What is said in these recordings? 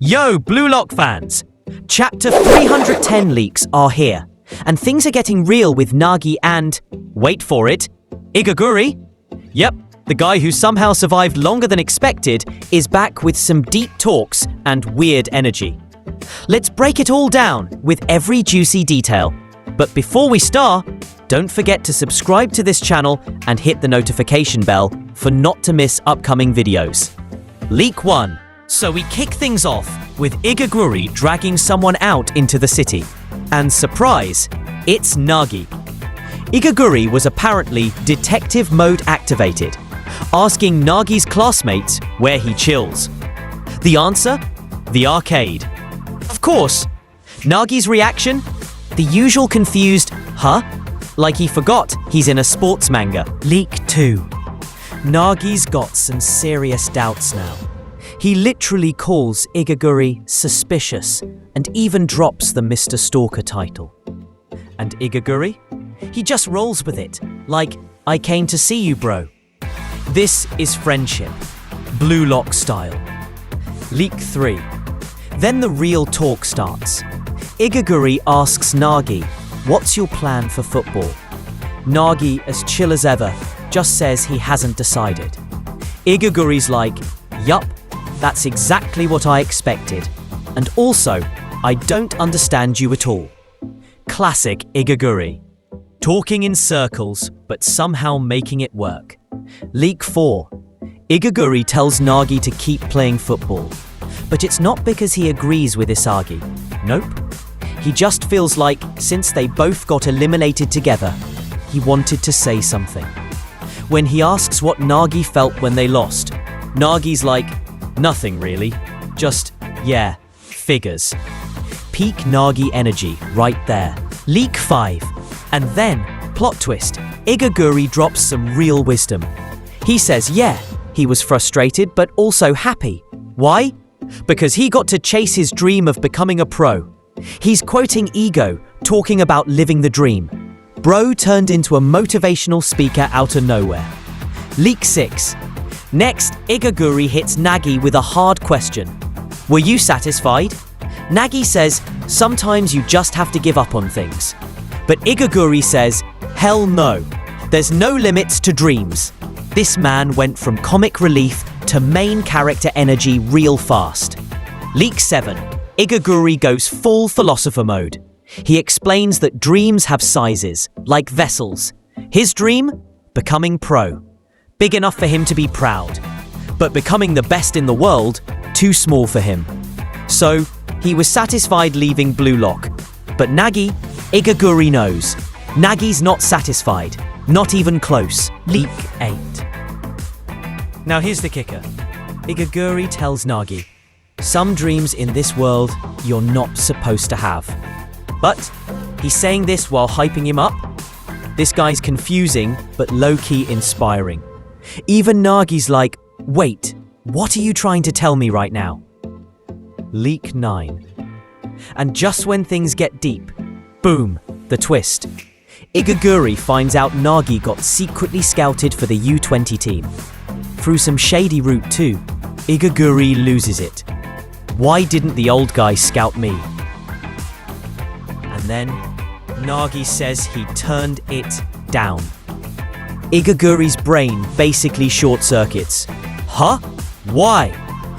Yo, Blue Lock fans! Chapter 310 leaks are here, and things are getting real with Nagi and, wait for it, Igaguri? Yep, the guy who somehow survived longer than expected is back with some deep talks and weird energy. Let's break it all down with every juicy detail. But before we start, don't forget to subscribe to this channel and hit the notification bell for not to miss upcoming videos. Leak 1. So we kick things off with Igaguri dragging someone out into the city. And surprise, it's Nagi. Igaguri was apparently detective mode activated, asking Nagi's classmates where he chills. The answer? The arcade. Of course. Nagi's reaction? The usual confused, huh? Like he forgot he's in a sports manga. Leak 2. Nagi's got some serious doubts now. He literally calls Igaguri suspicious and even drops the Mr. Stalker title. And Igaguri? He just rolls with it, like, I came to see you, bro. This is friendship, Blue Lock style. Leak 3. Then the real talk starts. Igaguri asks Nagi, what's your plan for football? Nagi, as chill as ever, just says he hasn't decided. Igaguri's like, yup, that's exactly what I expected. And also, I don't understand you at all. Classic Igaguri. Talking in circles, but somehow making it work. Leak 4. Igaguri tells Nagi to keep playing football. But it's not because he agrees with Isagi. Nope. He just feels like, since they both got eliminated together, he wanted to say something. When he asks what Nagi felt when they lost, Nagi's like, nothing really. Just, yeah, figures. Peak Nagi energy right there. Leak 5. And then, plot twist, Igaguri drops some real wisdom. He says, yeah, he was frustrated but also happy. Why? Because he got to chase his dream of becoming a pro. He's quoting Ego, talking about living the dream. Bro turned into a motivational speaker out of nowhere. Leak 6. Next, Igaguri hits Nagi with a hard question. Were you satisfied? Nagi says, sometimes you just have to give up on things. But Igaguri says, hell no. There's no limits to dreams. This man went from comic relief to main character energy real fast. Leak 7. Igaguri goes full philosopher mode. He explains that dreams have sizes, like vessels. His dream? Becoming pro. Big enough for him to be proud. But becoming the best in the world? Too small for him. So, he was satisfied leaving Blue Lock. But Nagi? Igaguri knows. Nagi's not satisfied. Not even close. Leak 8. Now here's the kicker. Igaguri tells Nagi, some dreams in this world you're not supposed to have. But he's saying this while hyping him up. This guy's confusing, but low-key inspiring. Even Nagi's like, wait, what are you trying to tell me right now? Leak 9. And just when things get deep, boom, the twist. Igaguri finds out Nagi got secretly scouted for the U20 team. Through some shady route too, Igaguri loses it. Why didn't the old guy scout me? And then, Nagi says he turned it down. Igaguri's brain basically short-circuits. Huh? Why?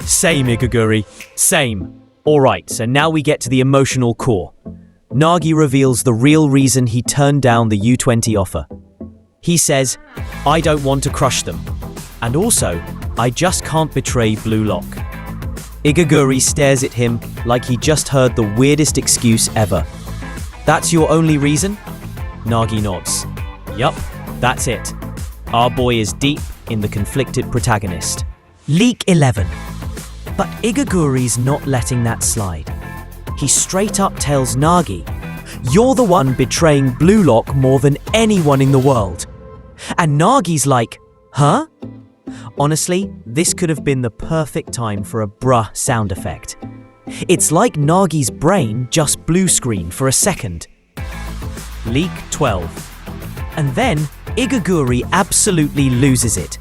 Same, Igaguri. Same. Alright, so now we get to the emotional core. Nagi reveals the real reason he turned down the U20 offer. He says, I don't want to crush them. And also, I just can't betray Blue Lock. Igaguri stares at him like he just heard the weirdest excuse ever. That's your only reason? Nagi nods. Yup, that's it. Our boy is deep in the conflicted protagonist. Leak 11. But Igaguri's not letting that slide. He straight up tells Nagi, you're the one betraying Blue Lock more than anyone in the world. And Nagi's like, huh? Honestly, this could have been the perfect time for a bruh sound effect. It's like Nagi's brain just blue screened for a second. Leak 12. And then, Igaguri absolutely loses it.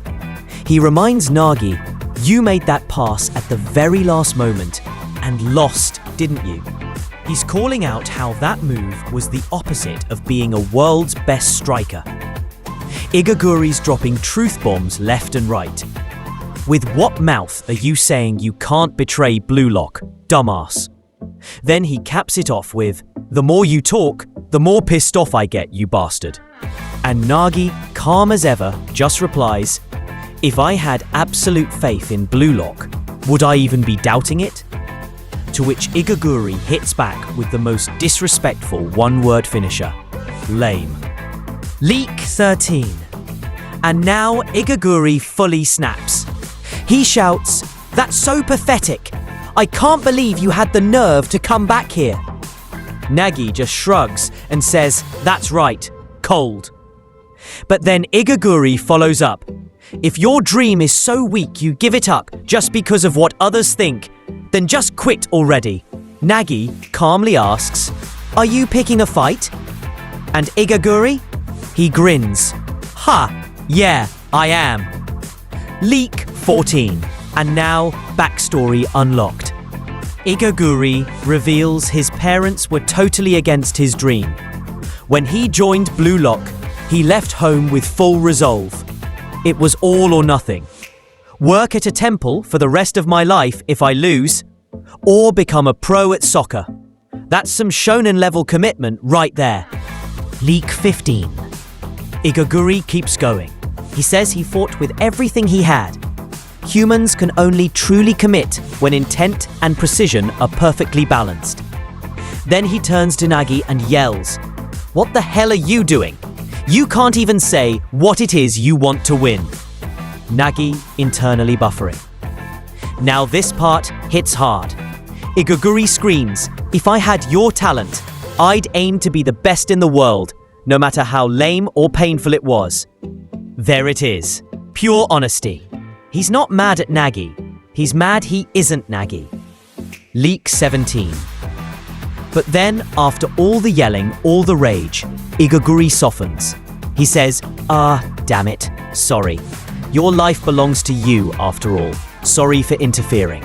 He reminds Nagi, you made that pass at the very last moment, and lost, didn't you? He's calling out how that move was the opposite of being a world's best striker. Igaguri's dropping truth bombs left and right. With what mouth are you saying you can't betray Blue Lock, dumbass? Then he caps it off with, "The more you talk, the more pissed off I get, you bastard." And Nagi, calm as ever, just replies, "If I had absolute faith in Blue Lock, would I even be doubting it?" To which Igaguri hits back with the most disrespectful one-word finisher, lame. Leak 13. And now Igaguri fully snaps. He shouts, "That's so pathetic! I can't believe you had the nerve to come back here." Nagi just shrugs and says, "That's right, cold." But then Igaguri follows up, "If your dream is so weak you give it up just because of what others think, then just quit already." Nagi calmly asks, "Are you picking a fight?" And Igaguri? He grins. "Ha, yeah, I am." Leak 14. And now, backstory unlocked. Igaguri reveals his parents were totally against his dream. When he joined Blue Lock, he left home with full resolve. It was all or nothing. Work at a temple for the rest of my life if I lose, or become a pro at soccer. That's some shonen level commitment right there. Leak 15. Igaguri keeps going. He says he fought with everything he had. Humans can only truly commit when intent and precision are perfectly balanced. Then he turns to Nagi and yells, "What the hell are you doing? You can't even say what it is you want to win." Nagi internally buffering. Now this part hits hard. Igaguri screams, "If I had your talent, I'd aim to be the best in the world, no matter how lame or painful it was." There it is. Pure honesty. He's not mad at Nagi. He's mad he isn't Nagi. Leak 17. But then, after all the yelling, all the rage, Igaguri softens. He says, damn it, sorry. Your life belongs to you, after all. Sorry for interfering."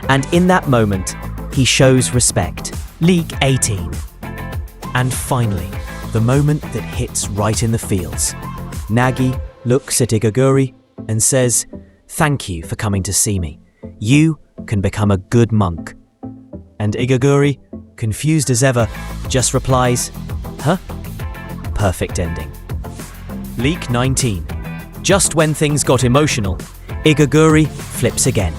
And in that moment, he shows respect. Leak 18. And finally, the moment that hits right in the feels. Nagi looks at Igaguri and says, "Thank you for coming to see me. You can become a good monk." And Igaguri, confused as ever, just replies, "Huh?" Perfect ending. Leak 19. Just when things got emotional, Igaguri flips again.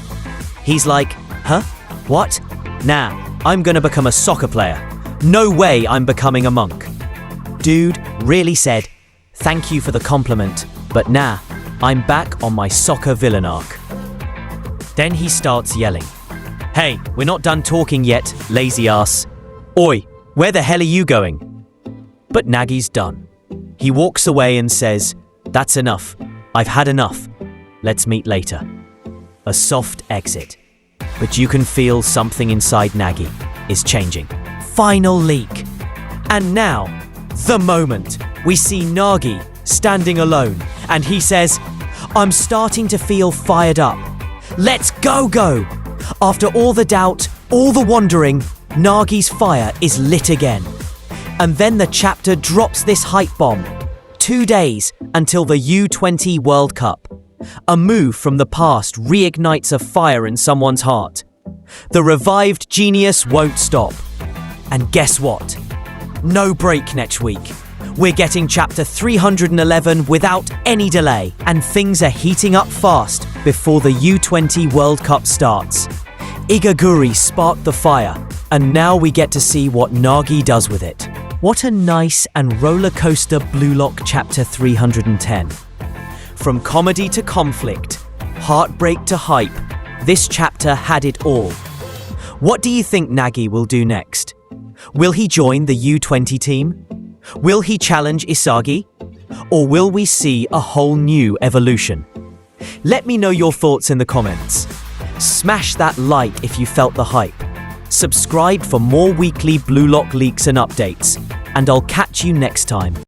He's like, "Huh? What? Nah, I'm gonna become a soccer player. No way I'm becoming a monk." Dude really said, "Thank you for the compliment, but nah, I'm back on my soccer villain arc." Then he starts yelling, "Hey, we're not done talking yet, lazy ass. Oi, where the hell are you going?" But Nagi's done. He walks away and says, "That's enough. I've had enough. Let's meet later." A soft exit. But you can feel something inside Nagi is changing. Final leak. And now, the moment. We see Nagi standing alone, and he says, "I'm starting to feel fired up. Let's go! After all the doubt, all the wandering, Nagi's fire is lit again." And then the chapter drops this hype bomb. 2 days until the U20 World Cup. A move from the past reignites a fire in someone's heart. The revived genius won't stop. And guess what? No break next week. We're getting chapter 311 without any delay, and things are heating up fast before the U20 World Cup starts. Igaguri sparked the fire, and now we get to see what Nagi does with it. What a nice and roller coaster Blue Lock chapter 310. From comedy to conflict, heartbreak to hype, this chapter had it all. What do you think Nagi will do next? Will he join the U20 team? Will he challenge Isagi? Or will we see a whole new evolution? Let me know your thoughts in the comments. Smash that like if you felt the hype. Subscribe for more weekly Blue Lock leaks and updates, and I'll catch you next time.